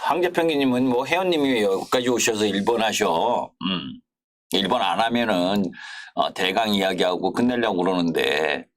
황제평기님은 뭐 회원님이 여기까지 오셔서 일본 하셔. 일본 안 하면은 대강 이야기하고 끝내려고 그러는데.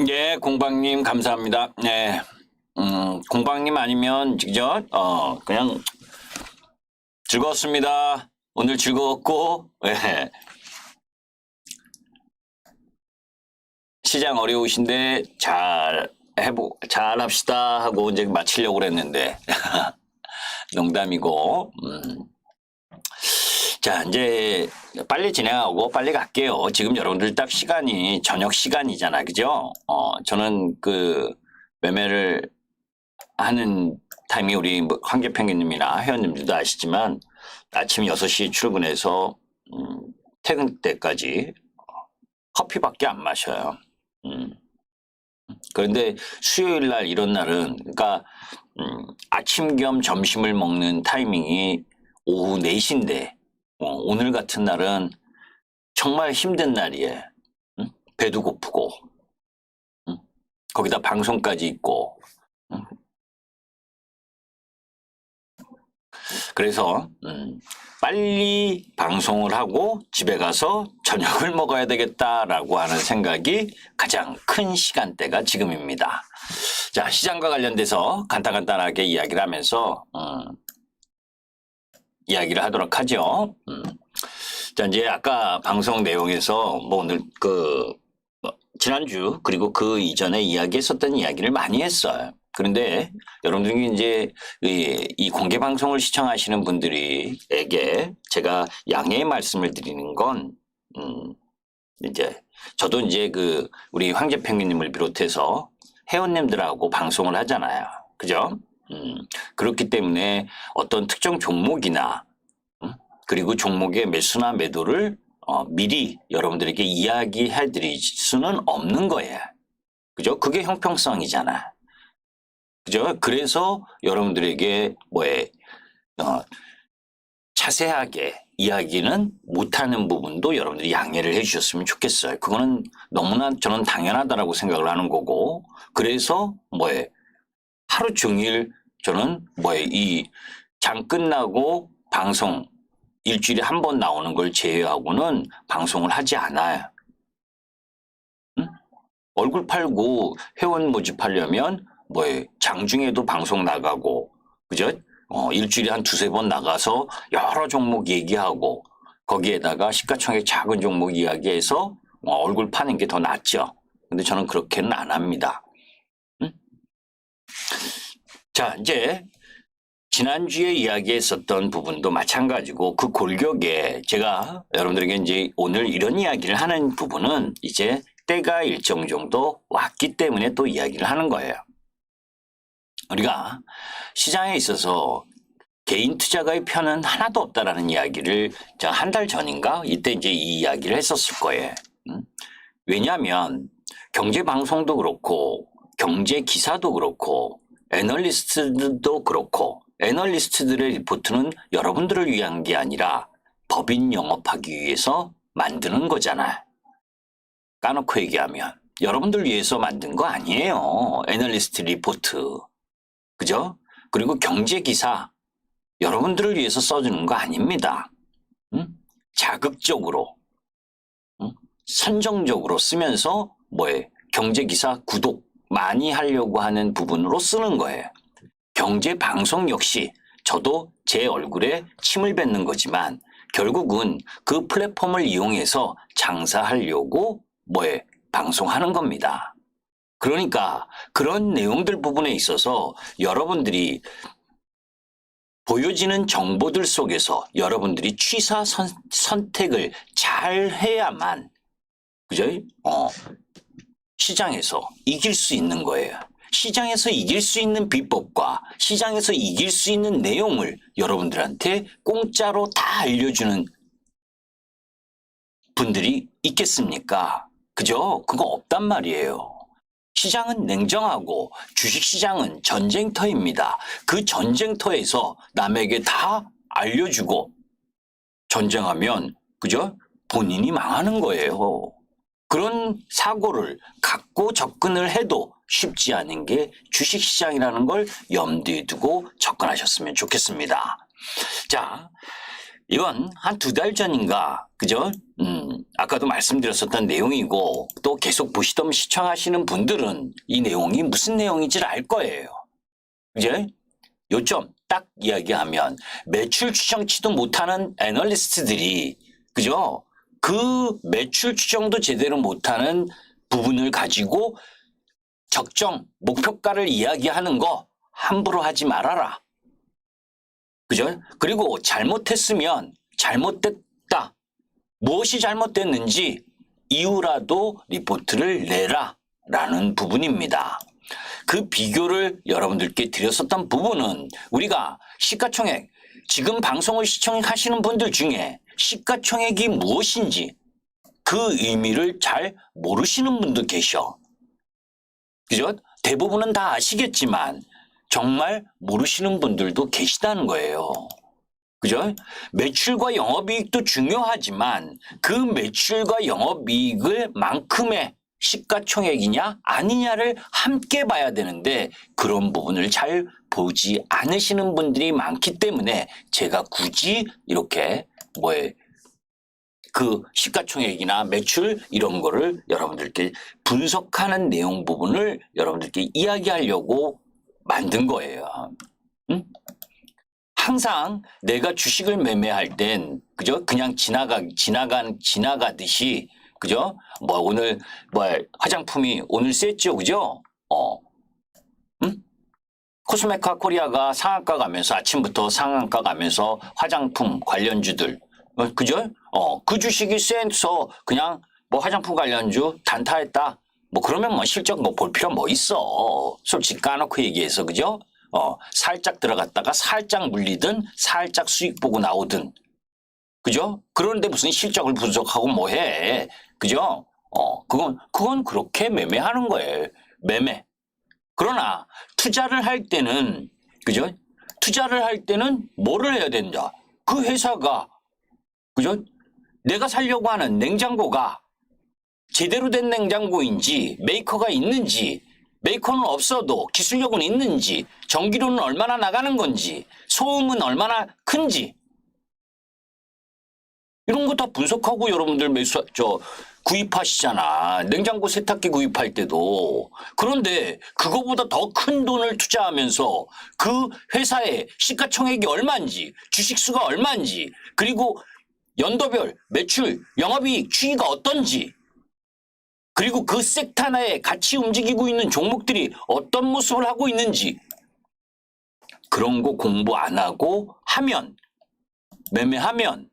예, 공방님 감사합니다. 네, 공방님 아니면 그죠? 그냥 즐거웠습니다. 오늘 즐거웠고, 예. 시장 어려우신데 잘 합시다 하고 이제 마치려고 그랬는데 농담이고. 자, 이제 빨리 진행하고 빨리 갈게요. 지금 여러분들 딱 시간이 저녁 시간이잖아. 그죠? 저는 그 매매를 하는 타임이 우리 황제평기님이나 회원님들도 아시지만 아침 6시에 출근해서 퇴근 때까지 커피밖에 안 마셔요. 그런데 수요일 날 이런 날은 그러니까 아침 겸 점심을 먹는 타이밍이 오후 4시인데 오늘 같은 날은 정말 힘든 날이에요. 배도 고프고 거기다 방송까지 있고 그래서 빨리 방송을 하고 집에 가서 저녁을 먹어야 되겠다라고 하는 생각이 가장 큰 시간대가 지금입니다. 자, 시장과 관련돼서 간단하게 이야기를 하면서 이야기를 하도록 하죠. 자, 이제 아까 방송 내용에서 뭐 오늘 지난주 그리고 그 이전에 이야기했었던 이야기를 많이 했어요. 그런데 여러분들이 이제 이 공개 방송을 시청하시는 분들에게 제가 양해의 말씀을 드리는 건 이제 저도 이제 우리 황제평기님을 비롯해서 회원님들하고 방송을 하잖아요. 그죠? 그렇기 때문에 어떤 특정 종목이나 그리고 종목의 매수나 매도를 미리 여러분들에게 이야기해 드릴 수는 없는 거예요. 그죠? 그게 형평성이잖아. 그죠? 그래서 여러분들에게 자세하게 이야기는 못하는 부분도 여러분들이 양해를 해 주셨으면 좋겠어요. 그거는 너무나 저는 당연하다라고 생각을 하는 거고, 그래서 하루 종일 저는 이 장 끝나고 방송 일주일에 한 번 나오는 걸 제외하고는 방송을 하지 않아요. 얼굴 팔고 회원 모집하려면 장중에도 방송 나가고, 그죠? 일주일에 한 2-3번 나가서 여러 종목 얘기하고, 거기에다가 시가총액 작은 종목 이야기해서 얼굴 파는 게 더 낫죠. 근데 저는 그렇게는 안 합니다. 자, 이제 지난주에 이야기했었던 부분도 마찬가지고 그 골격에 제가 여러분들에게 이제 오늘 이런 이야기를 하는 부분은 이제 때가 일정 정도 왔기 때문에 또 이야기를 하는 거예요. 우리가 시장에 있어서 개인 투자가의 편은 하나도 없다라는 이야기를 제가 한 달 전인가 이때 이제 이 이야기를 했었을 거예요. 왜냐하면 경제 방송도 그렇고 경제 기사도 그렇고 애널리스트도 그렇고 애널리스트들의 리포트는 여러분들을 위한 게 아니라 법인 영업하기 위해서 만드는 거잖아요. 까놓고 얘기하면 여러분들 위해서 만든 거 아니에요. 애널리스트 리포트. 그죠? 그리고 경제 기사 여러분들을 위해서 써주는 거 아닙니다. 자극적으로 선정적으로 쓰면서 경제 기사 구독 많이 하려고 하는 부분으로 쓰는 거예요. 경제 방송 역시 저도 제 얼굴에 침을 뱉는 거지만 결국은 그 플랫폼을 이용해서 장사하려고 방송하는 겁니다. 그러니까 그런 내용들 부분에 있어서 여러분들이 보여지는 정보들 속에서 여러분들이 취사 선택을 잘 해야만, 그죠? 시장에서 이길 수 있는 거예요. 시장에서 이길 수 있는 비법과 시장에서 이길 수 있는 내용을 여러분들한테 공짜로 다 알려주는 분들이 있겠습니까? 그죠? 그거 없단 말이에요. 시장은 냉정하고 주식시장은 전쟁터입니다. 그 전쟁터에서 남에게 다 알려주고 전쟁하면 그죠? 본인이 망하는 거예요. 그런 사고를 갖고 접근을 해도 쉽지 않은 게 주식시장이라는 걸 염두에 두고 접근하셨으면 좋겠습니다. 자, 이건 한 2달 전인가, 그죠? 아까도 말씀드렸었던 내용이고 또 계속 보시던 시청하시는 분들은 이 내용이 무슨 내용인지를 알 거예요. 이제 요점 딱 이야기하면 매출 추정치도 못하는 애널리스트들이 그죠? 그 매출 추정도 제대로 못하는 부분을 가지고 적정 목표가를 이야기하는 거 함부로 하지 말아라. 그죠? 그리고 잘못했으면 잘못됐다. 무엇이 잘못됐는지 이유라도 리포트를 내라 라는 부분입니다. 그 비교를 여러분들께 드렸었던 부분은 우리가 시가총액, 지금 방송을 시청하시는 분들 중에 시가총액이 무엇인지 그 의미를 잘 모르시는 분도 계셔. 그죠? 대부분은 다 아시겠지만 정말 모르시는 분들도 계시다는 거예요. 그죠? 매출과 영업이익도 중요하지만 그 매출과 영업이익을 만큼의 시가총액이냐 아니냐를 함께 봐야 되는데 그런 부분을 잘 보지 않으시는 분들이 많기 때문에 제가 굳이 이렇게 그 시가총액이나 매출 이런 거를 여러분들께 분석하는 내용 부분을 여러분들께 이야기하려고 만든 거예요. 응? 항상 내가 주식을 매매할 땐 그죠? 그냥 지나가듯이 그죠? 오늘 화장품이 오늘 셌죠, 그죠? 응? 코스메카 코리아가 상한가 가면서 아침부터 상한가 가면서 화장품 관련주들 그죠? 그 주식이 세서 그냥 화장품 관련주 단타했다. 그러면 실적 볼 필요 있어. 솔직히 까놓고 얘기해서 그죠? 살짝 들어갔다가 살짝 물리든 살짝 수익 보고 나오든 그죠? 그런데 무슨 실적을 분석하고 해. 그죠? 그건 그렇게 매매하는 거예요. 매매. 그러나 투자를 할 때는 그죠? 투자를 할 때는 뭐를 해야 된다? 그 회사가 그죠? 내가 사려고 하는 냉장고가 제대로 된 냉장고인지 메이커가 있는지 메이커는 없어도 기술력은 있는지 전기료는 얼마나 나가는 건지 소음은 얼마나 큰지 이런 거 다 분석하고 여러분들 구입하시잖아. 냉장고 세탁기 구입할 때도. 그런데 그거보다 더 큰 돈을 투자하면서 그 회사의 시가총액이 얼마인지 주식수가 얼마인지 그리고 연도별 매출, 영업이익, 추이가 어떤지 그리고 그 섹터 내에 같이 움직이고 있는 종목들이 어떤 모습을 하고 있는지 그런 거 공부 안 하고 하면 매매하면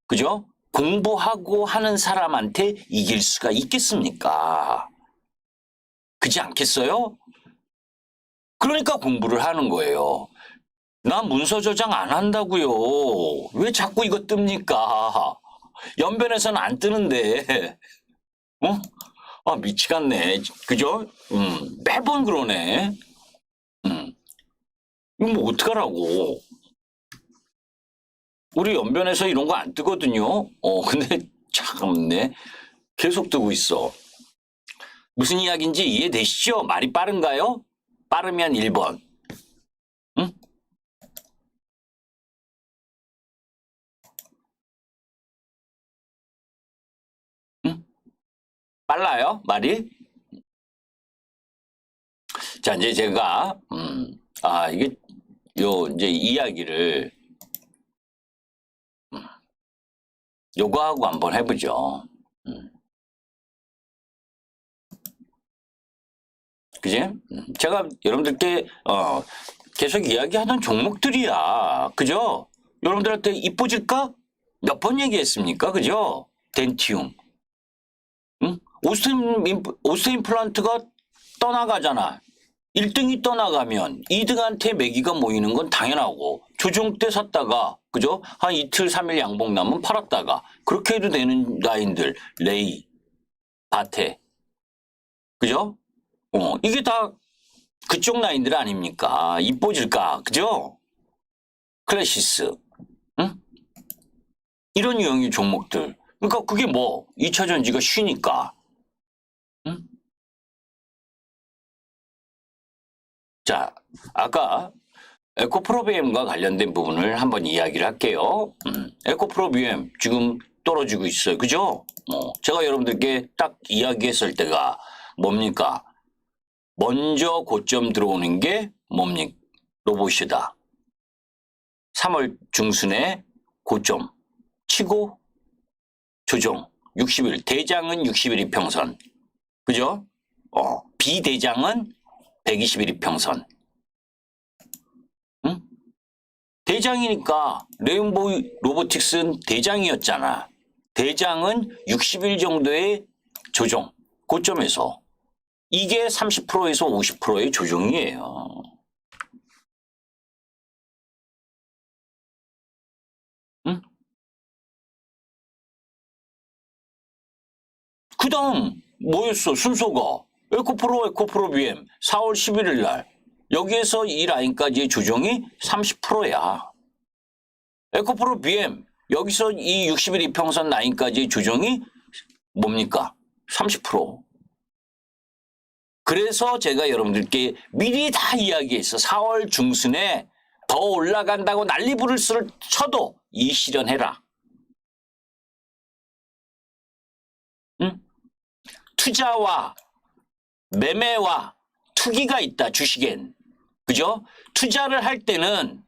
그죠? 공부하고 하는 사람한테 이길 수가 있겠습니까? 그렇지 않겠어요? 그러니까 공부를 하는 거예요. 나 문서 저장 안 한다고요. 왜 자꾸 이거 뜹니까? 연변에서는 안 뜨는데. 미치겠네. 그죠? 매번 그러네. 이거 어떡하라고. 우리 연변에서 이런 거 안 뜨거든요. 근데 참네. 계속 뜨고 있어. 무슨 이야기인지 이해되시죠? 말이 빠른가요? 빠르면 1번. 응? 응? 빨라요? 말이? 자, 이제 제가, 이게, 이제 이야기를, 요거하고 한번 해보죠. 그지? 제가 여러분들께, 계속 이야기하던 종목들이야. 그죠? 여러분들한테 이뻐질까? 몇 번 얘기했습니까? 그죠? 덴티움. 응? 오스틴 플란트가 떠나가잖아. 1등이 떠나가면 2등한테 매기가 모이는 건 당연하고 조정 때 샀다가 그죠? 한 이틀 3일 양봉 나면 팔았다가 그렇게 해도 되는 라인들 레이, 바테 그죠? 이게 다 그쪽 라인들 아닙니까? 이뻐질까 그죠? 클래시스 응? 이런 유형의 종목들 그러니까 그게 뭐 2차 전지가 쉬니까 응? 자 아까 에코프로비엠과 관련된 부분을 한번 이야기를 할게요. 에코프로비엠 지금 떨어지고 있어요. 그죠? 제가 여러분들께 딱 이야기했을 때가 뭡니까? 먼저 고점 들어오는 게 뭡니까? 로봇이다. 3월 중순에 고점 치고 조정 60일 대장은 60일 이평선 그죠? 비대장은 120일 이평선 응? 대장이니까 레인보우 로보틱스는 대장이었잖아. 대장은 60일 정도의 조정 고점에서 이게 30%에서 50%의 조정이에요. 응? 그 다음 뭐였어 순서가 에코프로 BM 4월 11일 날 여기에서 이 라인까지의 조정이 30%야. 에코프로 BM 여기서 이 60일 이평선 라인까지의 조정이 뭡니까? 30%. 그래서 제가 여러분들께 미리 다 이야기했어. 4월 중순에 더 올라간다고 난리 부를 쳐도 이 실현해라. 응? 투자와 매매와 투기가 있다. 주식엔. 그죠? 투자를 할 때는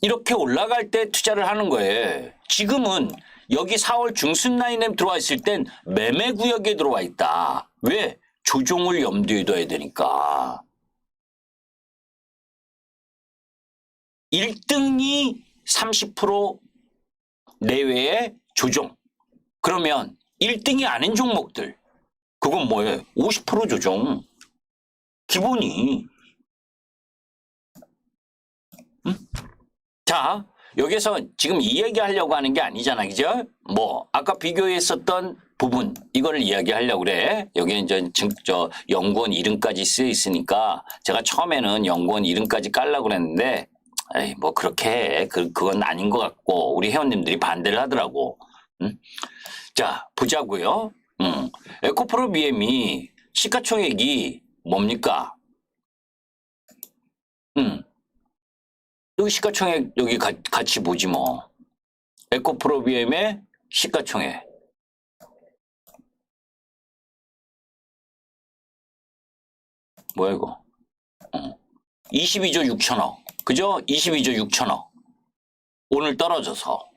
이렇게 올라갈 때 투자를 하는 거예요. 지금은 여기 4월 중순 라인에 들어와 있을 땐 매매 구역에 들어와 있다. 왜? 조종을 염두에 둬야 되니까. 1등이 30% 내외의 조종. 그러면 1등이 아닌 종목들. 그건 뭐예요? 50% 조종. 기본이. 응? 자, 여기서 지금 이 얘기하려고 하는 게 아니잖아. 그죠? 뭐 아까 비교했었던 부분 이거를 이야기하려고 그래. 여기에 이제 연구원 이름까지 쓰여 있으니까 제가 처음에는 연구원 이름까지 깔라고 그랬는데 에이, 뭐 그렇게 해. 그건 아닌 것 같고 우리 회원님들이 반대를 하더라고. 응? 자, 보자고요. 에코프로 BM이 시가총액이 뭡니까? 여기 시가총액 여기 같이 보지 뭐. 에코프로 BM의 시가총액. 뭐야 이거? 22조 6천억. 그죠? 22조 6천억. 오늘 떨어져서.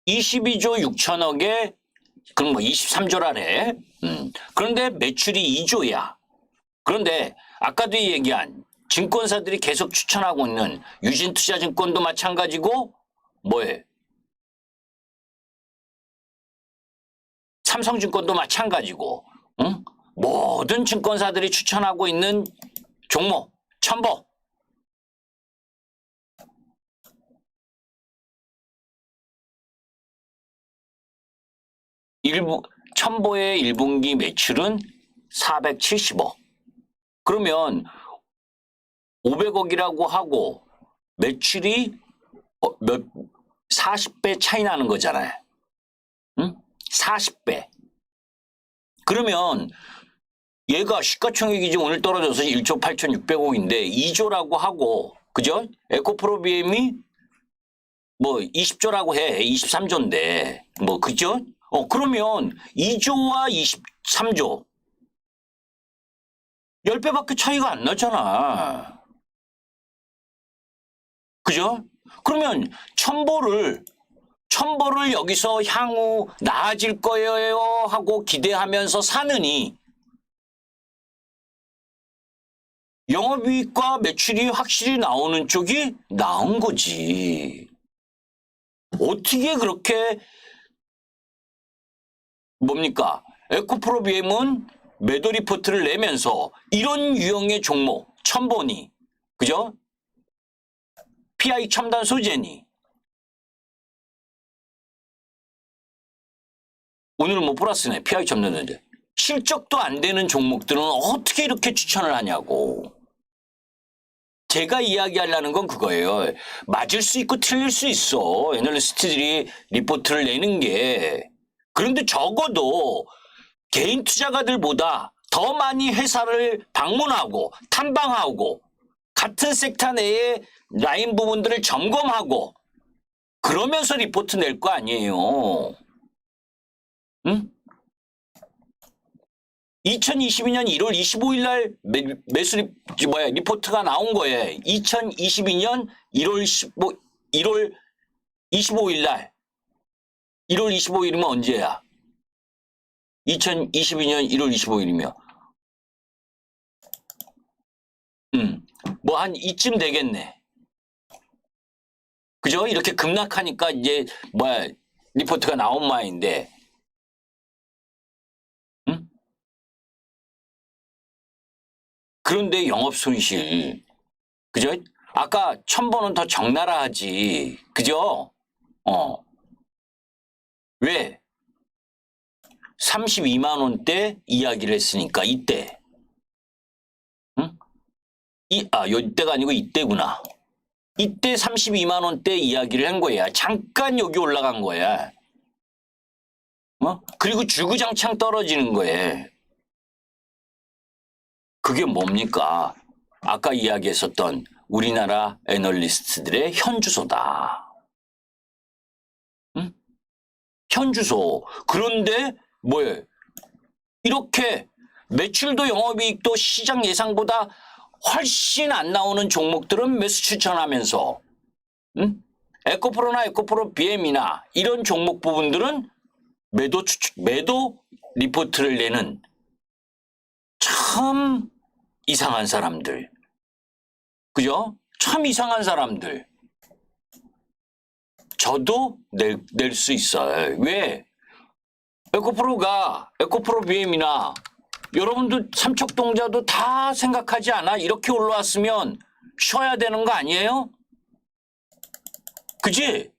22조 6천억에 그럼 뭐 23조라래. 그런데 매출이 2조야. 그런데 아까도 얘기한 증권사들이 계속 추천하고 있는 유진투자증권도 마찬가지고 뭐해? 삼성증권도 마찬가지고 응? 모든 증권사들이 추천하고 있는 종목 첨보 첨보의 1분기 매출은 470억. 그러면 500억이라고 하고 매출이 40배 차이 나는 거잖아요. 응? 40배. 그러면 얘가 시가총액이 지금 오늘 떨어져서 1조 8,600억인데 2조라고 하고 그죠? 에코프로 BM이 뭐 20조라고 해. 23조인데 뭐 그죠? 그러면 2조와 23조 10배밖에 차이가 안 나잖아. 그죠? 그러면 첨보를 여기서 향후 나아질 거예요 하고 기대하면서 사느니 영업이익과 매출이 확실히 나오는 쪽이 나은 거지. 어떻게 그렇게 뭡니까? 에코프로비엠은 매도 리포트를 내면서 이런 유형의 종목 첨보니, 그죠? PI 첨단 소재니 오늘은 뭐 플러스네. PI 첨단 소재. 실적도 안 되는 종목들은 어떻게 이렇게 추천을 하냐고. 제가 이야기하려는 건 그거예요. 맞을 수 있고 틀릴 수 있어. 애널리스트들이 리포트를 내는 게. 그런데 적어도 개인 투자가들보다 더 많이 회사를 방문하고 탐방하고 같은 섹터 내의 라인 부분들을 점검하고 그러면서 리포트 낼 거 아니에요. 응? 2022년 1월 25일 날 매수 리포트가 나온 거예요. 2022년 1월 25일 날. 1월 25일이면 언제야? 2022년 1월 25일이면. 뭐 한 이쯤 되겠네. 그죠? 이렇게 급락하니까 이제 리포트가 나온 마인데. 응? 그런데 영업 손실. 그죠? 아까 1,000번은 더 적나라 하지. 그죠? 왜? 32만 원대 이야기를 했으니까 이때. 응? 이때가 아니고 이때구나. 이때 32만 원대 이야기를 한 거야. 잠깐 여기 올라간 거야. 그리고 주구장창 떨어지는 거예요. 그게 뭡니까? 아까 이야기했었던 우리나라 애널리스트들의 현주소다. 응? 현주소. 그런데 뭐예요? 이렇게 매출도 영업이익도 시장 예상보다 훨씬 안 나오는 종목들은 매수 추천하면서 에코프로나 에코프로 BM이나 이런 종목 부분들은 매도 리포트를 내는 참 이상한 사람들. 그죠? 참 이상한 사람들. 저도 낼 수 있어요. 왜? 에코프로 BM이나 여러분들 삼척동자도 다 생각하지 않아? 이렇게 올라왔으면 쉬어야 되는 거 아니에요? 그지?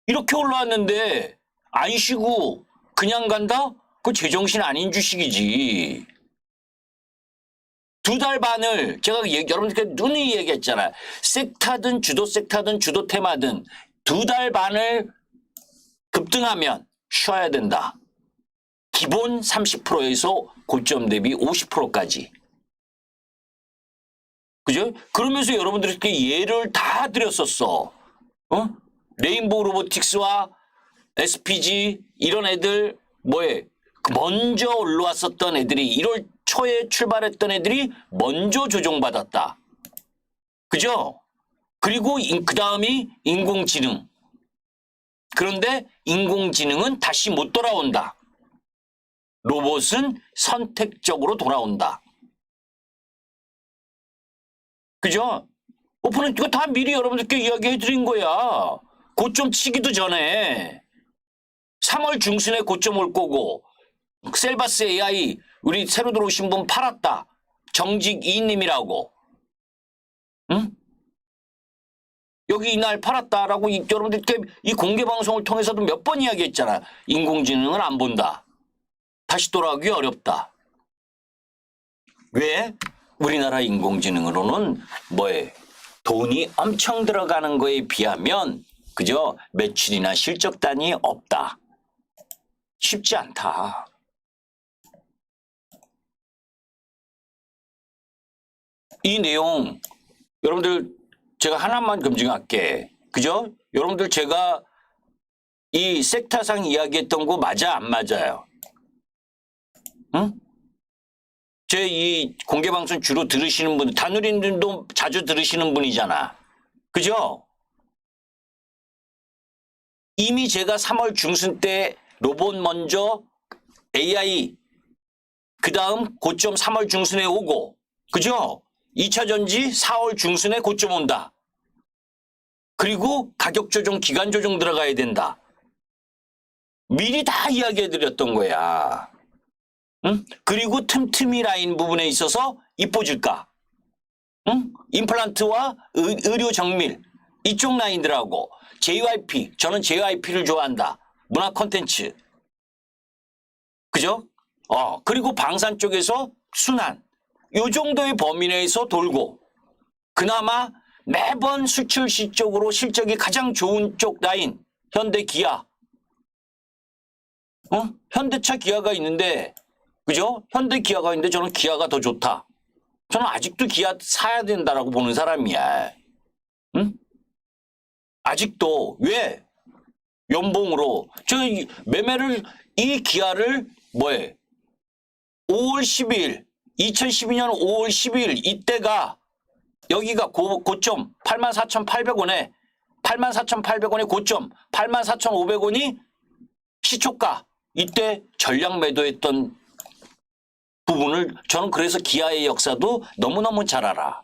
이렇게 올라왔는데 안 쉬고 그냥 간다? 그거 제정신 아닌 주식이지. 2달 반을 제가 여러분들께 누누이 얘기했잖아. 섹타든 주도 섹타든 주도 테마든 2달 반을 급등하면 쉬어야 된다. 기본 30%에서 고점 대비 50%까지. 그죠? 그러면서 여러분들께 예를 다 드렸었어. 레인보우 로보틱스와 SPG 이런 애들 먼저 올라왔었던 애들이 1월 초에 출발했던 애들이 먼저 조정받았다. 그죠? 그리고 그 다음이 인공지능. 그런데 인공지능은 다시 못 돌아온다. 로봇은 선택적으로 돌아온다. 그죠? 오픈은 이거 다 미리 여러분들께 이야기해 드린 거야. 고점 치기도 전에 3월 중순에 고점 올 거고 셀바스 AI 우리 새로 들어오신 분 팔았다. 정직 이인님이라고. 응? 여기 이날 팔았다라고 여러분들께 이 공개 방송을 통해서도 몇 번 이야기했잖아. 인공지능은 안 본다. 다시 돌아오기 어렵다. 왜? 우리나라 인공지능으로는 돈이 엄청 들어가는 거에 비하면 그죠? 매출이나 실적단이 없다. 쉽지 않다. 이 내용 여러분들 제가 하나만 검증할게. 그죠? 여러분들 제가 이 섹터상 이야기했던 거 맞아 안 맞아요? 응? 제 이 공개 방송 주로 들으시는 분, 다누리님도 자주 들으시는 분이잖아. 그죠? 이미 제가 3월 중순 때 로봇 먼저 AI 그 다음 고점 3월 중순에 오고 그죠? 2차 전지 4월 중순에 고점 온다. 그리고 가격 조정, 기간 조정 들어가야 된다. 미리 다 이야기해 드렸던 거야. 응? 그리고 틈틈이 라인 부분에 있어서 이뻐질까? 응? 임플란트와 의료 정밀 이쪽 라인들하고 JYP, 저는 JYP를 좋아한다. 문화 콘텐츠. 그죠? 그리고 방산 쪽에서 순환. 요 정도의 범위 내에서 돌고 그나마 매번 수출 실적으로 실적이 가장 좋은 쪽 라인 현대 기아. 현대차 기아가 있는데 그죠? 현대 기아가 있는데 저는 기아가 더 좋다. 저는 아직도 기아 사야 된다라고 보는 사람이야. 응? 아직도 왜 연봉으로 저 매매를 이 기아를 뭐해? 5월 12일 2012년 5월 12일 이때가 여기가 고점 84,800원에 84,800원의 고점 84,500원이 시초가 이때 전량 매도했던 부분을 저는 그래서 기아의 역사도 너무너무 잘 알아.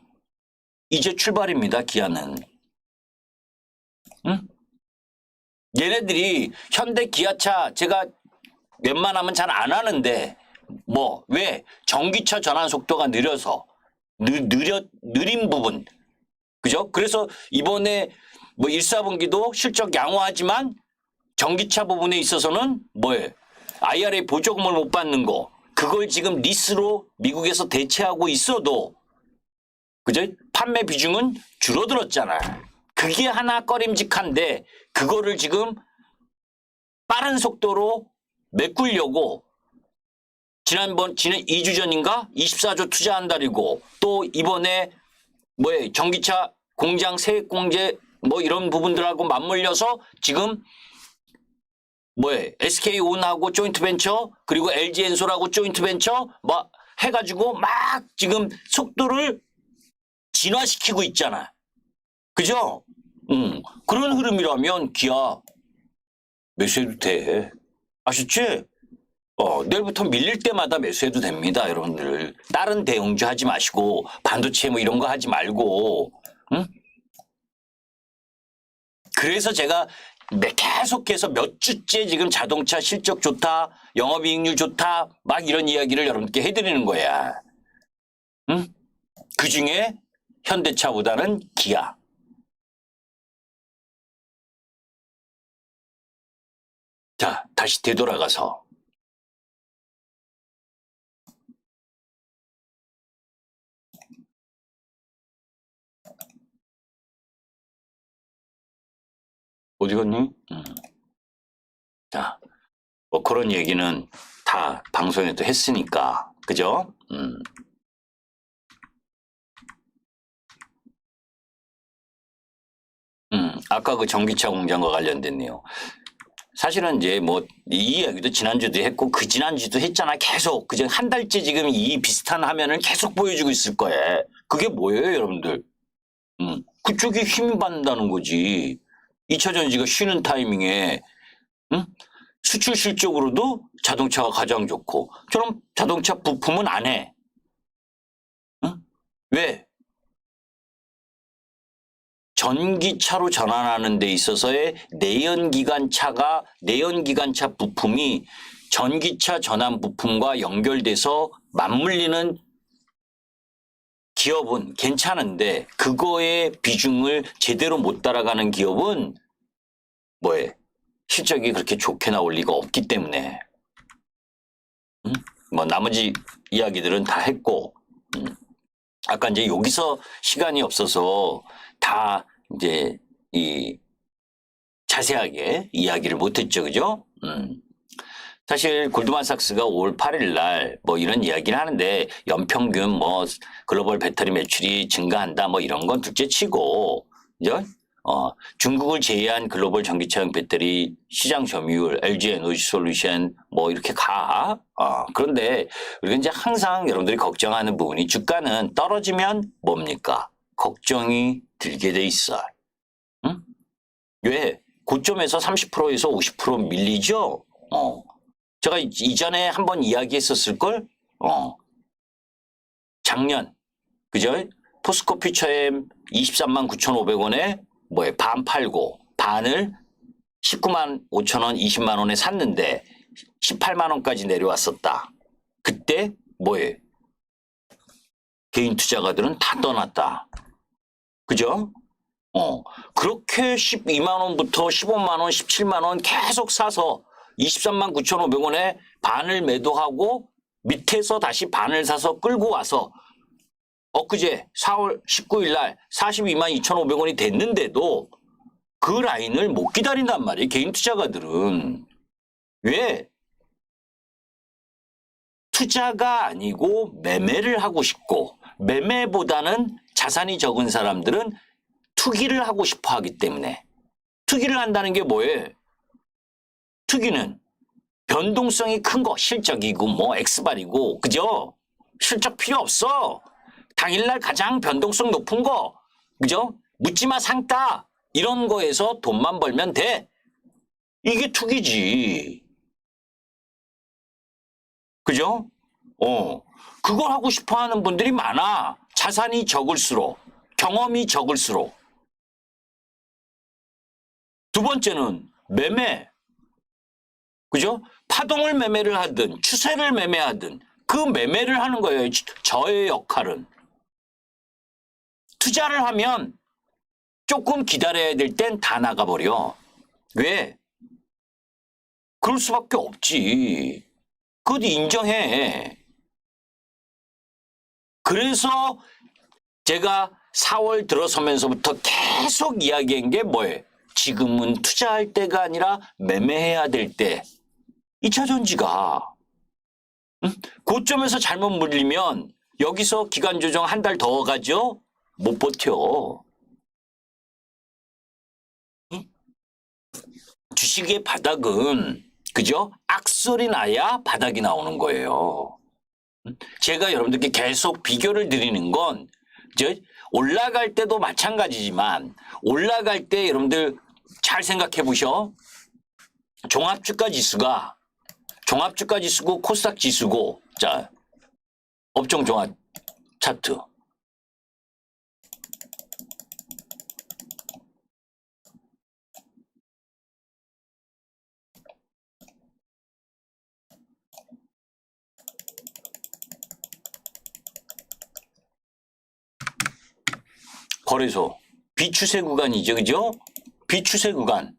이제 출발입니다. 기아는. 응? 얘네들이 현대 기아차 제가 웬만하면 잘 안 하는데 왜 전기차 전환 속도가 느려서 느린 부분 그죠? 그래서 이번에 1사분기도 실적 양호하지만 전기차 부분에 있어서는 IRA 보조금을 못 받는 거 그걸 지금 리스로 미국에서 대체하고 있어도 그죠? 판매 비중은 줄어들었잖아. 그게 하나 꺼림직한데 그거를 지금 빠른 속도로 메꾸려고 지난 2주 전인가 24조 투자한다리고 또 이번에 전기차 공장 세액공제 이런 부분들하고 맞물려서 지금 SK온하고 조인트벤처 그리고 LG엔솔하고 조인트벤처 해가지고 막 지금 속도를 진화시키고 있잖아. 그죠? 그런 흐름이라면 기아 매수해도 돼. 아셨지? 내일부터 밀릴 때마다 매수해도 됩니다, 여러분들. 다른 대형주 하지 마시고 반도체 이런 거 하지 말고. 응? 그래서 제가 계속해서 몇 주째 지금 자동차 실적 좋다, 영업이익률 좋다, 막 이런 이야기를 여러분께 해드리는 거야. 응? 그중에 현대차보다는 기아. 자, 다시 되돌아가서. 어디 갔니? 자, 그런 얘기는 다 방송에도 했으니까, 그죠? 아까 그 전기차 공장과 관련됐네요. 사실은 이제 이 이야기도 지난주도 했고 그 지난주도 했잖아. 계속 그저 한 달째 지금 이 비슷한 화면을 계속 보여주고 있을 거예요. 그게 뭐예요, 여러분들? 그쪽이 힘이 받는다는 거지. 2차 전지가 쉬는 타이밍에 수출 실적으로도 자동차가 가장 좋고 저는 자동차 부품은 안 해. 왜? 전기차로 전환하는 데 있어서의 내연기관차 부품이 전기차 전환 부품과 연결돼서 맞물리는 기업은 괜찮은데 그거의 비중을 제대로 못 따라가는 기업은 실적이 그렇게 좋게 나올 리가 없기 때문에 나머지 이야기들은 다 했고 아까 이제 여기서 시간이 없어서 다 이제 자세하게 이야기를 못했죠, 그죠? 사실 골드만삭스가 5월 8일 날 이런 이야기를 하는데 연평균 글로벌 배터리 매출이 증가한다 이런 건 둘째치고, 그죠? 중국을 제외한 글로벌 전기차용 배터리 시장 점유율, LG 에너지 솔루션 이렇게 가. 그런데 우리가 이제 항상 여러분들이 걱정하는 부분이 주가는 떨어지면 뭡니까? 걱정이 들게 돼 있어. 응? 왜? 고점에서 30%에서 50% 밀리죠? 제가 이전에 한번 이야기했었을걸? 작년, 그죠? 포스코 퓨처엠 23만 9,500원에 반 팔고 반을 19만 5천 원, 20만 원에 샀는데 18만 원까지 내려왔었다. 그때 개인 투자가들은 다 떠났다. 그죠? 그렇게 12만 원부터 15만 원, 17만 원 계속 사서 23만 9,500원에 반을 매도하고 밑에서 다시 반을 사서 끌고 와서 엊그제 4월 19일 날 42만 2,500원이 됐는데도 그 라인을 못 기다린단 말이에요. 개인 투자가들은. 왜? 투자가 아니고 매매를 하고 싶고 매매보다는 자산이 적은 사람들은 투기를 하고 싶어 하기 때문에 투기를 한다는 게 뭐예요? 투기는 변동성이 큰 거 실적이고 X발이고 그죠? 실적 필요 없어. 당일날 가장 변동성 높은 거 그죠? 묻지마 상따 이런 거에서 돈만 벌면 돼. 이게 투기지. 그죠? 그걸 하고 싶어 하는 분들이 많아. 자산이 적을수록, 경험이 적을수록. 두 번째는 매매. 그죠? 파동을 매매를 하든 추세를 매매하든 그 매매를 하는 거예요. 저의 역할은. 투자를 하면 조금 기다려야 될 땐 다 나가버려. 왜? 그럴 수밖에 없지. 그것도 인정해. 그래서 제가 4월 들어서면서부터 계속 이야기한 게 뭐예요? 지금은 투자할 때가 아니라 매매해야 될 때. 2차 전지가 고점에서 잘못 물리면 여기서 기간 조정 한 달 더 가죠? 못 버텨. 주식의 바닥은 그죠? 악소리 나야 바닥이 나오는 거예요. 제가 여러분들께 계속 비교를 드리는 건 올라갈 때도 마찬가지지만 올라갈 때 여러분들 잘 생각해 보셔. 종합주가 지수고 코스닥 지수고 자 업종 종합 차트. 거래소 비추세 구간이죠. 그죠? 비추세 구간.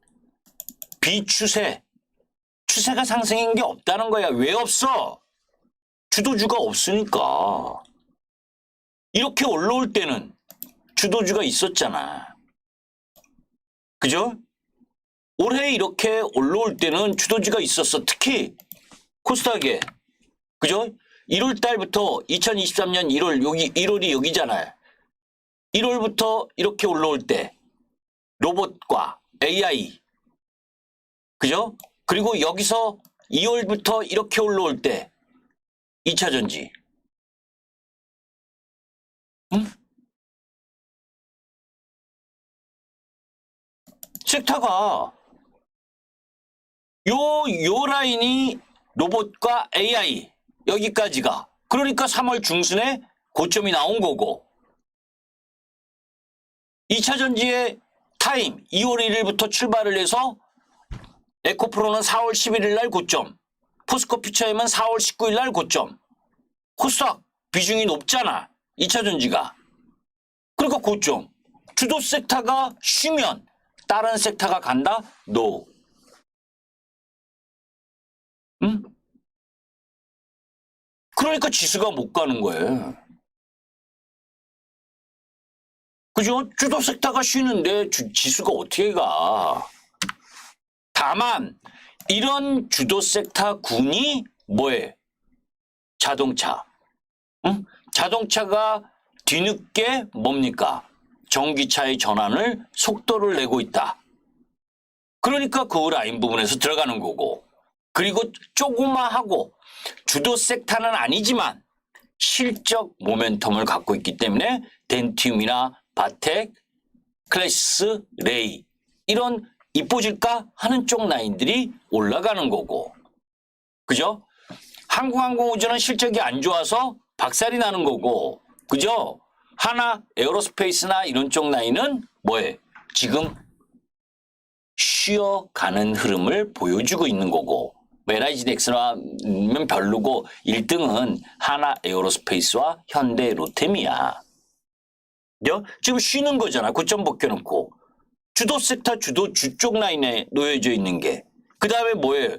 추세가 상승인 게 없다는 거야. 왜 없어? 주도주가 없으니까. 이렇게 올라올 때는 주도주가 있었잖아. 그죠? 올해 이렇게 올라올 때는 주도주가 있었어. 특히 코스닥에. 그죠? 1월 달부터 2023년 1월이 여기잖아요. 1월부터 이렇게 올라올 때 로봇과 AI 그죠? 그리고 여기서 2월부터 이렇게 올라올 때 2차 전지 섹터가 요 라인이 로봇과 AI 여기까지가 그러니까 3월 중순에 고점이 나온 거고 2차 전지의 타임 2월 1일부터 출발을 해서 에코프로는 4월 11일 날 고점, 포스코 퓨처엠은 4월 19일 날 고점. 코스닥 비중이 높잖아. 2차 전지가. 그러니까 고점. 주도 섹터가 쉬면 다른 섹터가 간다? No. 응? 그러니까 지수가 못 가는 거예요. 그죠? 주도 섹터가 쉬는데 지수가 어떻게 가? 다만 이런 주도 섹터 군이 뭐예요? 자동차. 응? 자동차가 뒤늦게 뭡니까? 전기차의 전환을 속도를 내고 있다. 그러니까 그 라인 부분에서 들어가는 거고. 그리고 조그마하고 주도 섹터는 아니지만 실적 모멘텀을 갖고 있기 때문에 덴티움이나 바텍, 클래시스, 레이 이런 이뻐질까 하는 쪽 라인들이 올라가는 거고. 그죠? 항공우주는 실적이 안 좋아서 박살이 나는 거고. 그죠? 하나 에어로스페이스나 이런 쪽 라인은 뭐예요? 지금 쉬어가는 흐름을 보여주고 있는 거고 LIG넥스라면 별로고 1등은 하나 에어로스페이스와 현대 로템이야. 지금 쉬는 거잖아. 고점 벗겨놓고. 주도 섹터 주쪽 라인에 놓여져 있는 게. 그 다음에 뭐예요?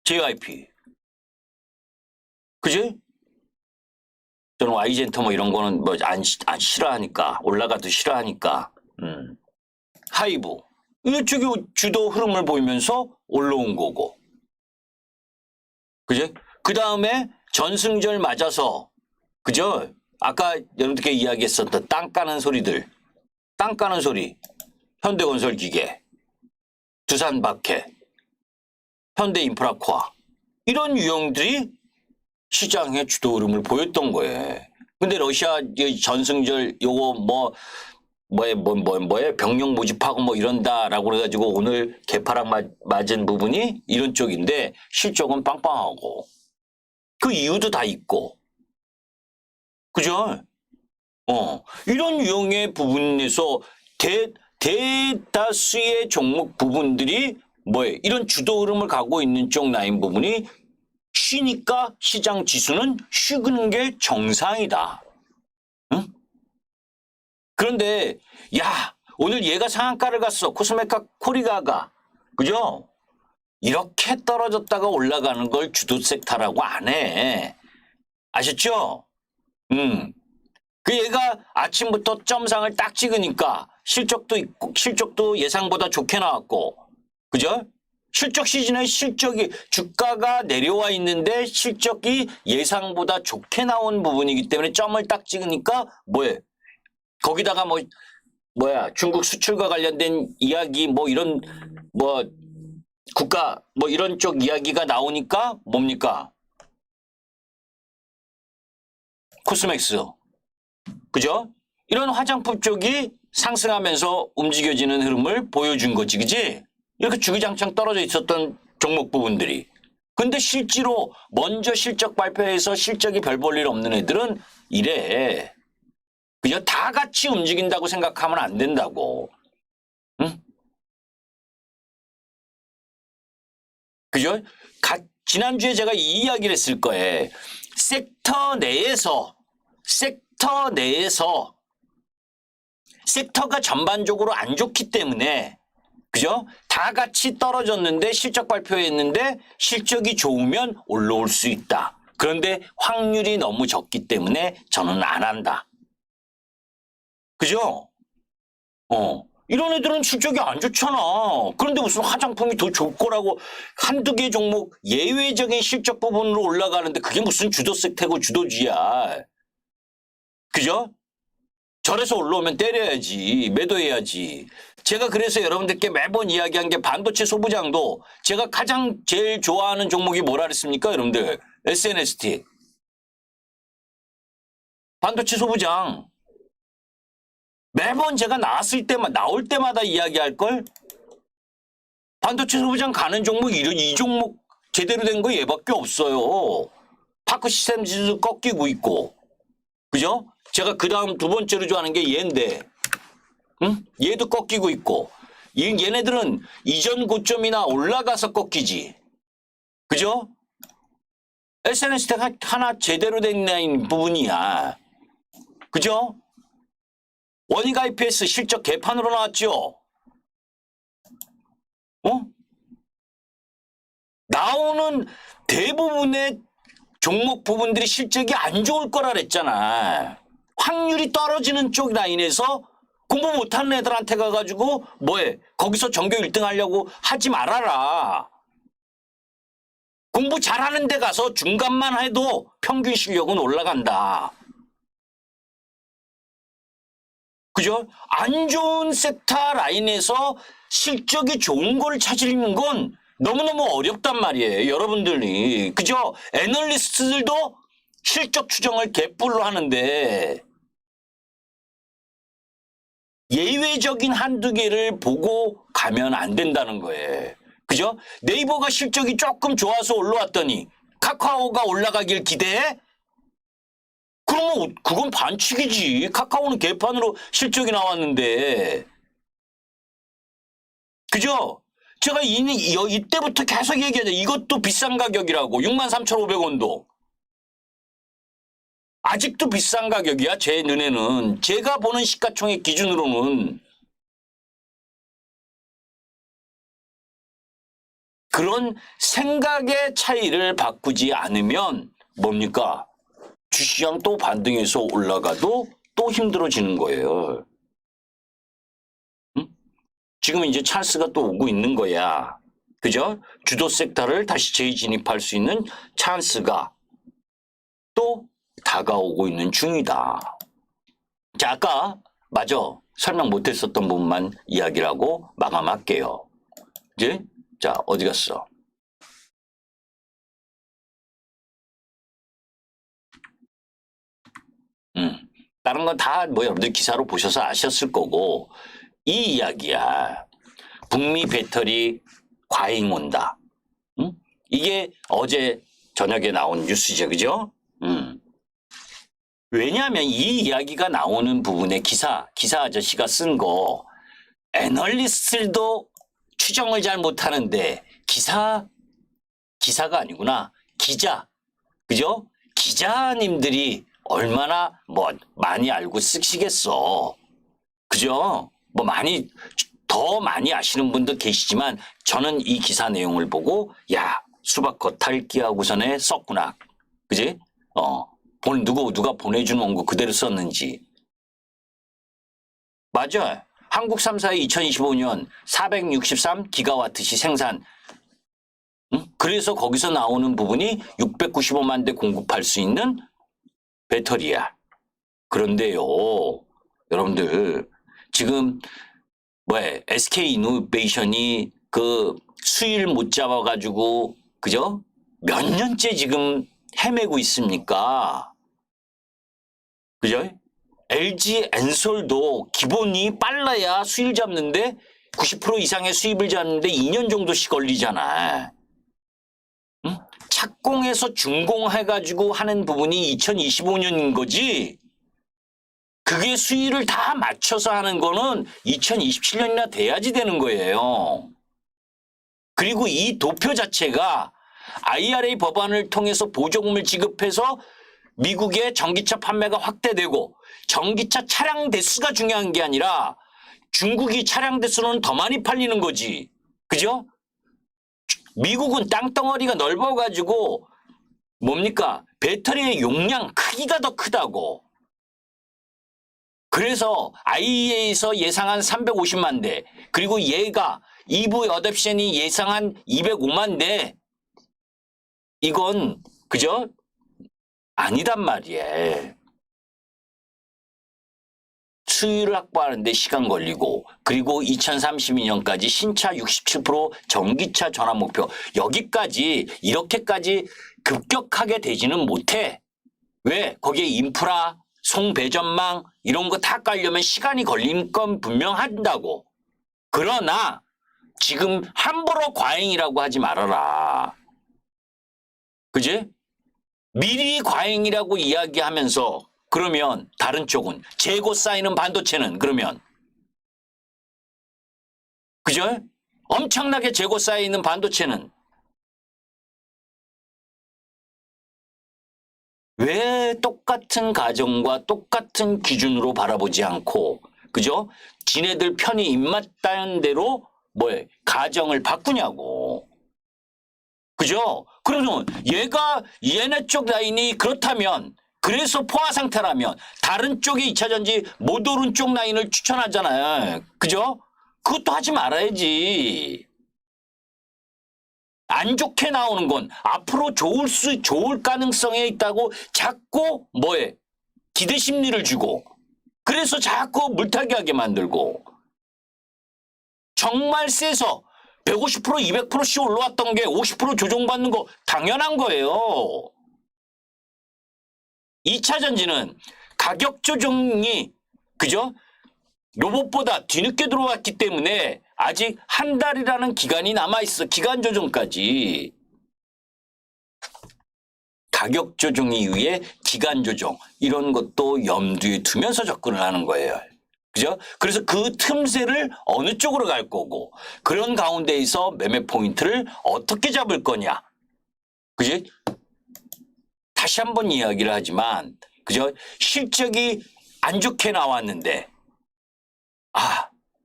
JYP. 그지? 저는 Y젠터 뭐 이런 거는 뭐 안 싫어하니까. 올라가도 싫어하니까. 하이브. 이쪽이 주도 흐름을 보이면서 올라온 거고. 그지? 그 다음에 전승절 맞아서. 그죠? 아까 여러분들께 이야기했었던 땅 까는 소리들. 땅 까는 소리. 현대건설기계. 두산박해. 현대인프라코아. 이런 유형들이 시장의 주도 흐름을 보였던 거예요. 근데 러시아 전승절 요거 뭐에 병력 모집하고 뭐 이런다라고 그래가지고 오늘 개파락 맞은 부분이 이런 쪽인데 실적은 빵빵하고 그 이유도 다 있고. 그죠? 이런 유형의 부분에서 대다수의 종목 부분들이 이런 주도 흐름을 가고 있는 쪽 라인 부분이 쉬니까 시장 지수는 쉬는 게 정상이다. 응? 그런데 야 오늘 얘가 상한가를 갔어. 코스메카 코리가가. 그죠? 이렇게 떨어졌다가 올라가는 걸 주도 섹터라고 안 해. 아셨죠? 그 얘가 아침부터 점상을 딱 찍으니까 실적도 있고, 실적도 예상보다 좋게 나왔고, 그죠? 실적 시즌에 실적이, 주가가 내려와 있는데 실적이 예상보다 좋게 나온 부분이기 때문에 점을 딱 찍으니까 거기다가 중국 수출과 관련된 이야기 이런 국가 이런 쪽 이야기가 나오니까 뭡니까? 코스맥스. 그죠? 이런 화장품 쪽이 상승하면서 움직여지는 흐름을 보여준 거지, 그지? 이렇게 주기장창 떨어져 있었던 종목 부분들이. 근데 실제로 먼저 실적 발표해서 실적이 별 볼 일 없는 애들은 이래. 그죠? 다 같이 움직인다고 생각하면 안 된다고. 응? 그죠? 지난주에 제가 이 이야기를 했을 거예요. 섹터 내에서 섹터가 전반적으로 안 좋기 때문에 그죠? 다 같이 떨어졌는데 실적 발표했는데 실적이 좋으면 올라올 수 있다. 그런데 확률이 너무 적기 때문에 저는 안 한다. 그죠? 이런 애들은 실적이 안 좋잖아. 그런데 무슨 화장품이 더 좋을 거라고 한두 개 종목 예외적인 실적 부분으로 올라가는데 그게 무슨 주도 섹터고 주도주의야. 그죠? 절에서 올라오면 때려야지. 매도해야지. 제가 그래서 여러분들께 매번 이야기한 게 반도체 소부장도 제가 가장 제일 좋아하는 종목이 뭐라 그랬습니까? 여러분들. SNST. 반도체 소부장. 매번 제가 나올 때마다 이야기할 걸. 반도체 소부장 가는 종목 이 종목 제대로 된 거 얘밖에 없어요. 파크 시스템즈도 꺾이고 있고. 그죠? 제가 그 다음 두 번째로 좋아하는 게 얘인데, 응? 얘도 꺾이고 있고, 얘네들은 이전 고점이나 올라가서 꺾이지. 그죠? SNS가 하나 제대로 된 라인 부분이야. 그죠? 원익 IPS 실적 개판으로 나왔죠? 나오는 대부분의 종목 부분들이 실적이 안 좋을 거라 그랬잖아. 확률이 떨어지는 쪽 라인에서 공부 못하는 애들한테 가가지고 거기서 전교 1등 하려고 하지 말아라. 공부 잘하는 데 가서 중간만 해도 평균 실력은 올라간다. 그죠? 안 좋은 섹터 라인에서 실적이 좋은 걸 찾으려는 건 너무너무 어렵단 말이에요. 여러분들이. 그죠? 애널리스트들도 실적 추정을 개뿔로 하는데 예외적인 한두 개를 보고 가면 안 된다는 거예요. 그죠? 네이버가 실적이 조금 좋아서 올라왔더니 카카오가 올라가길 기대해? 그러면 그건 반칙이지. 카카오는 개판으로 실적이 나왔는데. 그죠? 제가 이때부터 계속 얘기하죠. 이것도 비싼 가격이라고. 63,500원도. 아직도 비싼 가격이야. 제 눈에는. 제가 보는 시가총액 기준으로는. 그런 생각의 차이를 바꾸지 않으면 뭡니까? 주시장 또 반등해서 올라가도 또 힘들어지는 거예요. 응? 지금 이제 찬스가 또 오고 있는 거야. 그죠? 주도 섹터를 다시 재진입할 수 있는 찬스가 또 다가오고 있는 중이다. 자, 아까 맞아. 설명 못했었던 부분만 이야기를 하고 마감할게요. 이제 자, 어디 갔어? 다른 건 다 뭐 여러분들 기사로 보셔서 아셨을 거고 이 이야기야. 북미 배터리 과잉 온다. 응? 이게 어제 저녁에 나온 뉴스죠. 그죠? 왜냐하면 이 이야기가 나오는 부분에 기사 아저씨가 쓴 거 애널리스트도 추정을 잘 못하는데 기사가 아니구나. 기자. 그죠? 기자님들이 얼마나 뭐 많이 알고 쓰시겠어. 그죠? 뭐 더 많이 아시는 분도 계시지만 저는 이 기사 내용을 보고 야, 수박 겉핥기하고서는 썼구나. 그지? 누가 보내준 원고 그대로 썼는지. 맞아. 한국 3사의 2025년 463 기가와트시 생산. 그래서 거기서 나오는 부분이 695만 대 공급할 수 있는 배터리야. 그런데요, 여러분들 지금 SK이노베이션이 그 수위를 못 잡아가지고 그죠? 몇 년째 지금 헤매고 있습니까? 그죠? LG 엔솔도 기본이 빨라야 수위를 잡는데 90% 이상의 수입을 잡는데 2년 정도씩 걸리잖아. 응? 착공해서 준공해가지고 하는 부분이 2025년인 거지. 그게 수위를 다 맞춰서 하는 거는 2027년이나 돼야지 되는 거예요. 그리고 이 도표 자체가 IRA 법안을 통해서 보조금을 지급해서 미국의 전기차 판매가 확대되고 전기차 차량 대수가 중요한 게 아니라 중국이 차량 대수는 더 많이 팔리는 거지. 그죠? 미국은 땅덩어리가 넓어가지고 뭡니까? 배터리의 용량 크기가 더 크다고. 그래서 IEA에서 예상한 350만 대 그리고 얘가 EV 어댑션이 예상한 205만 대 이건 그죠? 아니단 말이에요. 수율을 확보하는데 시간 걸리고 그리고 2032년까지 신차 67% 전기차 전환 목표 여기까지 이렇게까지 급격하게 되지는 못해. 왜? 거기에 인프라, 송배전망 이런 거 다 깔려면 시간이 걸리는 건 분명한다고. 그러나 지금 함부로 과잉이라고 하지 말아라. 그지? 미리 과잉이라고 이야기하면서 그러면 다른 쪽은 재고 쌓이는 반도체는 그러면 그죠? 엄청나게 재고 쌓이는 반도체는 왜 똑같은 가정과 똑같은 기준으로 바라보지 않고 그죠? 지네들 편이 입맛다는 대로 가정을 바꾸냐고. 그죠? 그러면 얘네 쪽 라인이 그렇다면 그래서 포화 상태라면 다른 쪽의 2차 전지 못 오른 쪽 라인을 추천하잖아요. 그죠? 그것도 하지 말아야지. 안 좋게 나오는 건 앞으로 좋을 가능성에 있다고 자꾸 기대 심리를 주고 그래서 자꾸 물타기 하게 만들고 정말 세서 150% 200%씩 올라왔던 게 50% 조정받는 거 당연한 거예요. 2차 전지는 가격 조정이 그죠? 로봇보다 뒤늦게 들어왔기 때문에 아직 한 달이라는 기간이 남아있어. 기간 조정까지. 가격 조정 이후에 기간 조정 이런 것도 염두에 두면서 접근을 하는 거예요. 그죠? 그래서 그 틈새를 어느 쪽으로 갈 거고 그런 가운데에서 매매 포인트를 어떻게 잡을 거냐. 그지? 다시 한번 이야기를 하지만 그죠? 실적이 안 좋게 나왔는데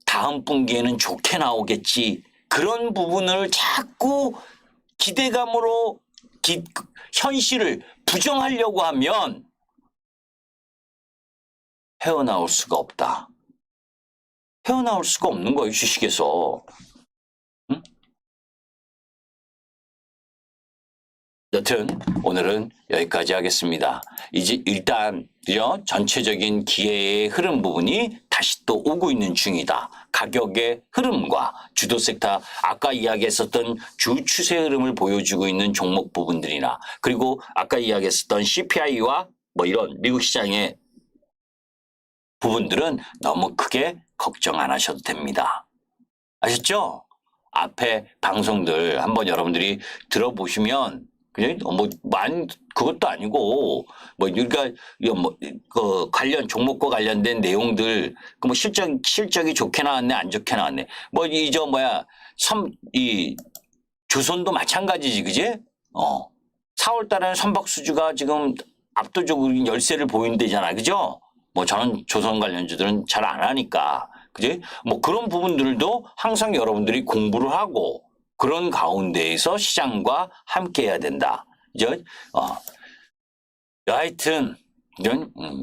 다음 분기에는 좋게 나오겠지. 그런 부분을 자꾸 기대감으로 현실을 부정하려고 하면 헤어나올 수가 없다. 헤어나올 수가 없는 거예요, 주식에서. 응? 여튼 오늘은 여기까지 하겠습니다. 이제 일단 그죠? 전체적인 기회의 흐름 부분이 다시 또 오고 있는 중이다. 가격의 흐름과 주도 섹터 아까 이야기했었던 주 추세 흐름을 보여주고 있는 종목 부분들이나 그리고 아까 이야기했었던 CPI와 뭐 이런 미국 시장의 부분들은 너무 크게 걱정 안 하셔도 됩니다. 아셨죠? 앞에 방송들 한번 여러분들이 들어보시면 그냥 그것도 아니고 그러니까 그 관련 종목과 관련된 내용들 그 실적이 좋게 나왔네 안 좋게 나왔네 이 조선도 마찬가지지 그지? 4월 달에는 선박수주가 지금 압도적으로 열세를 보인대잖아 그죠? 저는 조선 관련주들은 잘 안 하니까 그지? 그런 부분들도 항상 여러분들이 공부를 하고 그런 가운데에서 시장과 함께 해야 된다. 하여튼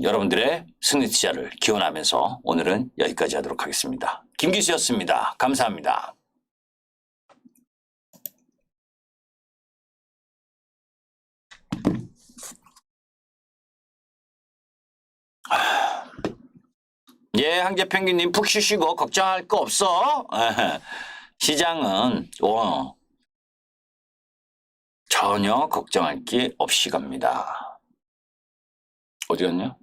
여러분들의 승리 투자를 기원하면서 오늘은 여기까지 하도록 하겠습니다. 김기수였습니다. 감사합니다. 예, 항제펭귄님 푹 쉬시고 걱정할 거 없어. 시장은 전혀 걱정할 게 없이 갑니다. 어디 갔냐?